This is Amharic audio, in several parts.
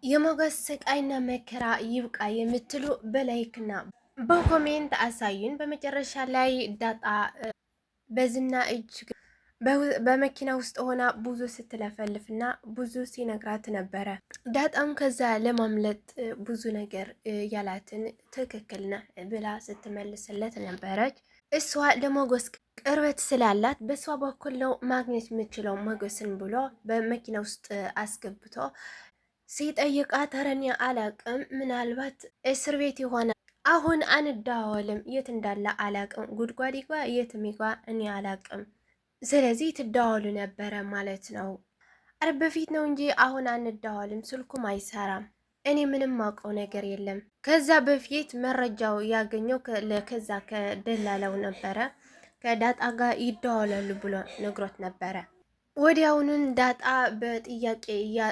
የሞገስ ስቃይና መከራ ይብቃ የምትሉ በላይክና በኮሜንት አሳዩን። በመጨረሻ ላይ ዳጣ በዝና እጅ በመኪና ውስጥ ሆና ብዙ ስትለፈልፍና ብዙ ሲነግራት ነበረ። ዳጣም ከዛ ለማምለጥ ብዙ ነገር ያላትን ትክክል ነህ ብላ ስትመልስለት ነበረች። እሷ ለሞገስ ቅርበት ስላላት በሷ በኩል ነው ማግኘት የምችለው ሞገስን ብሎ በመኪና ውስጥ አስገብቶ ሲጠይቃት ተረኛ አላቅም፣ ምናልባት እስር ቤት ይሆናል። አሁን አንዳዋወልም፣ የት እንዳለ አላቅም፣ ጉድጓድ ይጓ የትም ይጓ እኔ አላቅም። ስለዚህ ትዳዋሉ ነበረ ማለት ነው። አረ በፊት ነው እንጂ አሁን አንዳዋልም፣ ስልኩም አይሰራም። እኔ ምንም ማውቀው ነገር የለም። ከዛ በፊት መረጃው ያገኘው ከዛ ከደላለው ነበረ። ከዳጣ ጋር ይዳዋላሉ ብሎ ነግሮት ነበረ። ወዲያውኑን ዳጣ በጥያቄ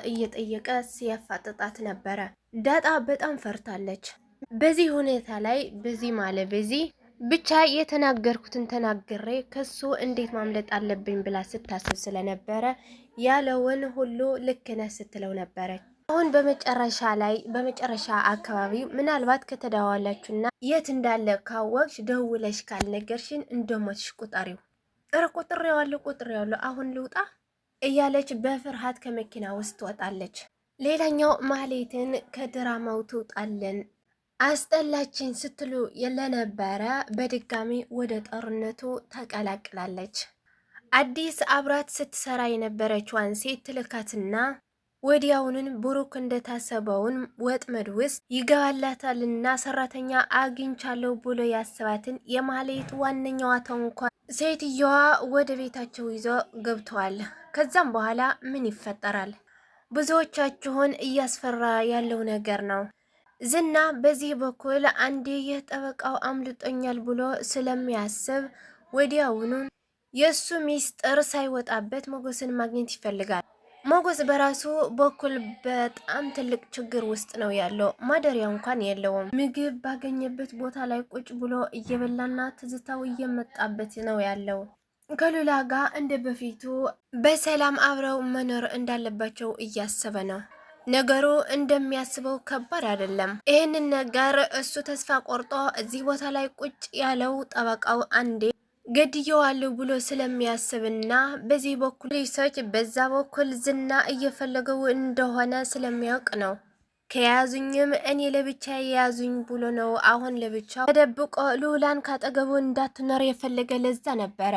እየጠየቀ ሲያፋጥጣት ነበረ። ዳጣ በጣም ፈርታለች። በዚህ ሁኔታ ላይ በዚህ ብቻ የተናገርኩትን ተናግሬ ከሱ እንዴት ማምለጥ አለብኝ ብላ ስታስብ ስለነበረ ያለውን ሁሉ ልክ ነህ ስትለው ነበረች። አሁን በመጨረሻ አካባቢ ምናልባት ከተደዋወላችሁና የት እንዳለ ካወቅሽ ደውለሽ ካልነገርሽን እንደሞትሽ ቁጠሪው። ቁጥሬዋለሁ አሁን ልውጣ እያለች በፍርሃት ከመኪና ውስጥ ትወጣለች። ሌላኛው ማህሌትን ከድራማው ትውጣለን አስጠላችን ስትሉ ለነበረ በድጋሚ ወደ ጦርነቱ ተቀላቅላለች። አዲስ አብራት ስትሰራ የነበረችዋን ሴት ትልካትና ወዲያውኑን ብሩክ እንደታሰበውን ወጥመድ ውስጥ ይገባላታልና ሰራተኛ አግኝቻለሁ ብሎ ያስባትን የማህሌት ዋነኛዋ ተንኳ ሴትየዋ ወደ ቤታቸው ይዞ ገብተዋል። ከዛም በኋላ ምን ይፈጠራል? ብዙዎቻችሁን እያስፈራ ያለው ነገር ነው። ዝና በዚህ በኩል አንዴ የጠበቃው አምልጦኛል ብሎ ስለሚያስብ ወዲያውኑ የሱ ሚስጥር ሳይወጣበት ሞገስን ማግኘት ይፈልጋል። ሞገስ በራሱ በኩል በጣም ትልቅ ችግር ውስጥ ነው ያለው። ማደሪያ እንኳን የለውም። ምግብ ባገኘበት ቦታ ላይ ቁጭ ብሎ እየበላና ትዝታው እየመጣበት ነው ያለው። ከሉላ ጋር እንደ በፊቱ በሰላም አብረው መኖር እንዳለባቸው እያሰበ ነው። ነገሩ እንደሚያስበው ከባድ አይደለም። ይህንን ነገር እሱ ተስፋ ቆርጦ እዚህ ቦታ ላይ ቁጭ ያለው ጠበቃው አንዴ ገድየዋለሁ ብሎ ስለሚያስብና በዚህ በኩል ሪሰርች በዛ በኩል ዝና እየፈለገው እንደሆነ ስለሚያውቅ ነው። ከያዙኝም እኔ ለብቻ የያዙኝ ብሎ ነው አሁን ለብቻው ተደብቆ ሉላን ካጠገቡ እንዳትኖር የፈለገ ለዛ ነበረ።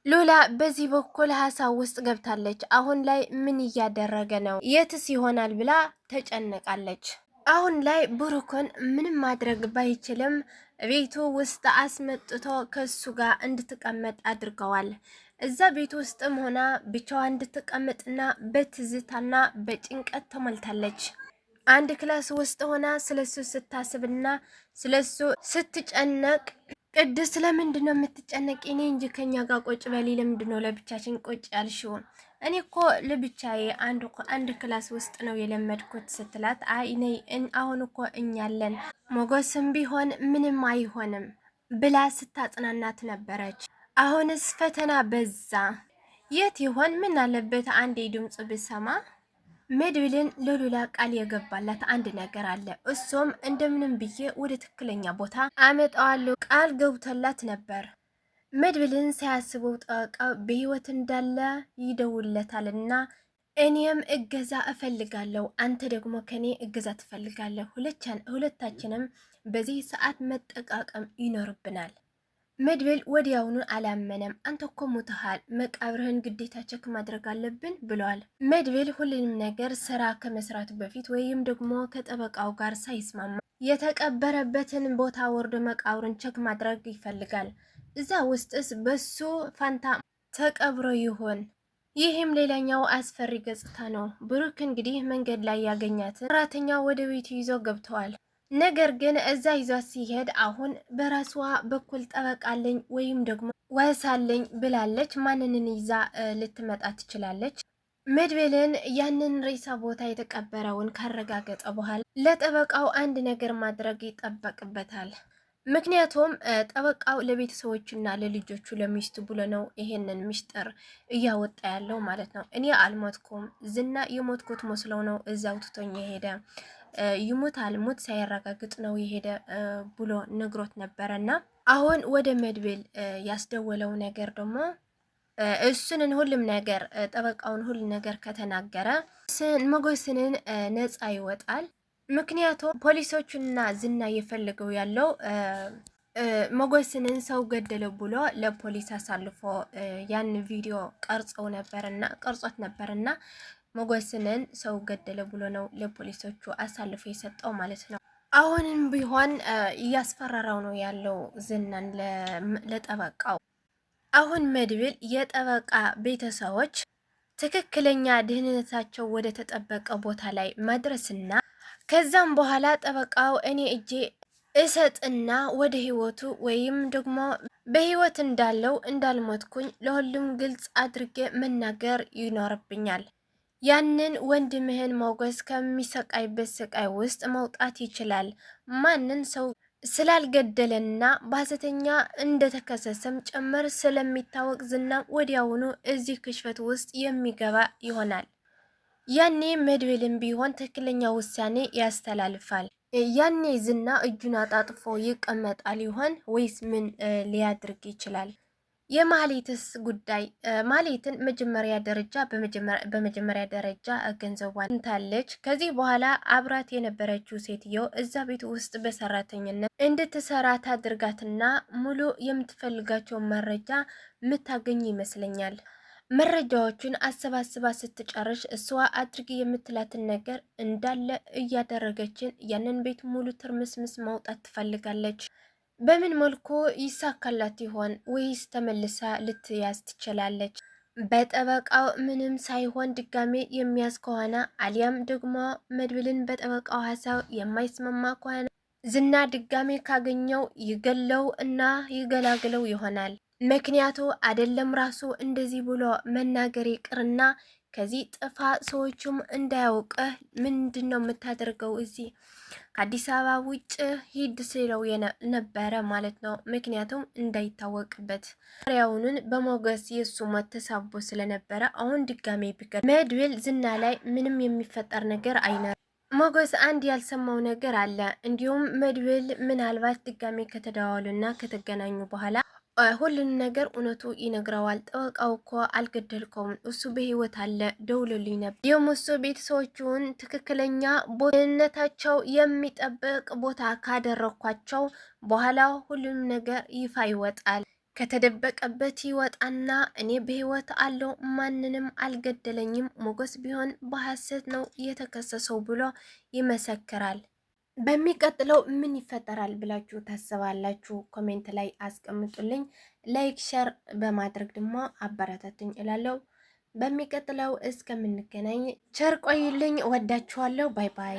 ሉላ በዚህ በኩል ሀሳብ ውስጥ ገብታለች። አሁን ላይ ምን እያደረገ ነው? የትስ ይሆናል ብላ ተጨነቃለች። አሁን ላይ ብሩክን ምንም ማድረግ ባይችልም ቤቱ ውስጥ አስመጥቶ ከሱ ጋር እንድትቀመጥ አድርገዋል። እዛ ቤት ውስጥም ሆና ብቻዋ እንድትቀመጥና በትዝታና በጭንቀት ተሞልታለች። አንድ ክላስ ውስጥ ሆና ስለሱ ስታስብና ስለሱ ስትጨነቅ ቅድስት ለምንድን ነው የምትጨነቂ? እኔ እንጂ ከኛ ጋር ቁጭ በሊ፣ ለምንድን ነው ለብቻችን ቁጭ ያልሽው? እኔ እኮ ለብቻዬ አንድ ክላስ ውስጥ ነው የለመድኩት ስትላት፣ አይ ነይ አሁን እኮ እኛለን ሞገስም ቢሆን ምንም አይሆንም ብላ ስታጽናናት ነበረች። አሁንስ ፈተና በዛ። የት ይሆን? ምን አለበት አንዴ ድምጽ ብሰማ። መድብልን ለሉላ ቃል የገባላት አንድ ነገር አለ። እሱም እንደምንም ብዬ ወደ ትክክለኛ ቦታ አመጣዋለሁ ቃል ገብቶላት ነበር። መድብልን ሳያስበው ጠበቃው በህይወት እንዳለ ይደውለታልና እኔም እገዛ እፈልጋለሁ፣ አንተ ደግሞ ከኔ እገዛ ትፈልጋለህ፣ ሁለታችንም በዚህ ሰዓት መጠቃቀም ይኖርብናል። መድብል ወዲያውኑ አላመነም። አንተ እኮ ሞተሃል፣ መቃብርህን ግዴታ ቸክ ማድረግ አለብን ብለዋል። መድብል ሁሉንም ነገር ስራ ከመስራቱ በፊት ወይም ደግሞ ከጠበቃው ጋር ሳይስማማ የተቀበረበትን ቦታ ወርዶ መቃብርን ቸክ ማድረግ ይፈልጋል። እዛ ውስጥስ በሱ ፋንታ ተቀብሮ ይሆን? ይህም ሌላኛው አስፈሪ ገጽታ ነው። ብሩክ እንግዲህ መንገድ ላይ ያገኛት ሰራተኛ ወደ ቤቱ ይዞ ገብተዋል። ነገር ግን እዛ ይዟት ሲሄድ አሁን በራስዋ በኩል ጠበቃለኝ ወይም ደግሞ ወሳለኝ ብላለች። ማንንን ይዛ ልትመጣ ትችላለች? መድብልን ያንን ሬሳ ቦታ የተቀበረውን ካረጋገጠ በኋላ ለጠበቃው አንድ ነገር ማድረግ ይጠበቅበታል። ምክንያቱም ጠበቃው ለቤተሰቦቹና ለልጆቹ ለሚስቱ ብሎ ነው ይሄንን ምስጢር እያወጣ ያለው ማለት ነው። እኔ አልሞትኩም፣ ዝና የሞትኩት መስለው ነው እዛው ትቶኝ የሄደ ይሙት አልሙት ሳያረጋግጥ ነው የሄደ ብሎ ነግሮት ነበረና አሁን ወደ መድብል ያስደወለው ነገር ደግሞ እሱንን ሁሉም ነገር ጠበቃውን ሁሉ ነገር ከተናገረ ሞገስንን ነፃ ይወጣል። ምክንያቱም ፖሊሶቹና ዝና እየፈለገው ያለው ሞገስንን ሰው ገደለ ብሎ ለፖሊስ አሳልፎ ያን ቪዲዮ ቀርጾት ነበርና ሞገስንን ሰው ገደለ ብሎ ነው ለፖሊሶቹ አሳልፎ የሰጠው ማለት ነው። አሁንም ቢሆን እያስፈራራው ነው ያለው ዝናን ለጠበቃው። አሁን መድብል የጠበቃ ቤተሰቦች ትክክለኛ ደህንነታቸው ወደ ተጠበቀ ቦታ ላይ መድረስና ከዛም በኋላ ጠበቃው እኔ እጄ እሰጥና ወደ ህይወቱ ወይም ደግሞ በህይወት እንዳለው እንዳልሞትኩኝ ለሁሉም ግልጽ አድርጌ መናገር ይኖርብኛል። ያንን ወንድምህን ሞገስ ከሚሰቃይበት ስቃይ ውስጥ መውጣት ይችላል። ማንን ሰው ስላልገደለና በሐሰተኛ እንደተከሰሰም ጭምር ስለሚታወቅ ዝና ወዲያውኑ እዚህ ክሽፈት ውስጥ የሚገባ ይሆናል። ያኔ መድብልም ቢሆን ትክክለኛ ውሳኔ ያስተላልፋል። ያኔ ዝና እጁን አጣጥፎ ይቀመጣል ይሆን ወይስ ምን ሊያድርግ ይችላል? የማህሌትስ ጉዳይ ማህሌትን በመጀመሪያ ደረጃ ገንዘቧን እንታለች። ከዚህ በኋላ አብራት የነበረችው ሴትዮ እዛ ቤት ውስጥ በሰራተኝነት እንድትሰራ ታድርጋትና ሙሉ የምትፈልጋቸው መረጃ የምታገኝ ይመስለኛል። መረጃዎቹን አሰባስባ ስትጨርሽ እሷ አድርጊ የምትላትን ነገር እንዳለ እያደረገችን ያንን ቤት ሙሉ ትርምስምስ ማውጣት ትፈልጋለች። በምን መልኩ ይሳካላት ይሆን? ወይስ ተመልሳ ልትያዝ ትችላለች? በጠበቃው ምንም ሳይሆን ድጋሜ የሚያዝ ከሆነ አሊያም ደግሞ መድብልን በጠበቃው ሀሳብ የማይስማማ ከሆነ ዝና ድጋሜ ካገኘው ይገለው እና ይገላግለው ይሆናል። ምክንያቱ አይደለም ራሱ እንደዚህ ብሎ መናገር ይቅርና ከዚህ ጥፋ፣ ሰዎቹም እንዳያውቅህ ምንድን ነው የምታደርገው እዚህ ከአዲስ አበባ ውጭ ሂድ ስለው ነበረ ማለት ነው። ምክንያቱም እንዳይታወቅበት ያውኑን በሞገስ የሱ ሞት ተሳቦ ስለነበረ አሁን ድጋሜ ቢቀር መድብል ዝና ላይ ምንም የሚፈጠር ነገር አይኖርም። ሞገስ አንድ ያልሰማው ነገር አለ። እንዲሁም መድብል ምናልባት ድጋሜ ከተደዋወሉና ከተገናኙ በኋላ ሁሉን ነገር እውነቱ ይነግረዋል። ጠበቃው እኮ አልገደልከውም፣ እሱ በህይወት አለ፣ ደውሎልኝ ነበር። እንዲሁም እሱ ቤተሰቦቹን ትክክለኛ ቦታነታቸው የሚጠብቅ ቦታ ካደረኳቸው በኋላ ሁሉም ነገር ይፋ ይወጣል። ከተደበቀበት ይወጣና እኔ በህይወት አለው፣ ማንንም አልገደለኝም፣ ሞገስ ቢሆን በሐሰት ነው የተከሰሰው ብሎ ይመሰክራል። በሚቀጥለው ምን ይፈጠራል ብላችሁ ታስባላችሁ? ኮሜንት ላይ አስቀምጡልኝ። ላይክ ሸር በማድረግ ደግሞ አበረታቱኝ እላለሁ። በሚቀጥለው እስከምንገናኝ ቸር ቆዩልኝ። ወዳችኋለሁ። ባይ ባይ።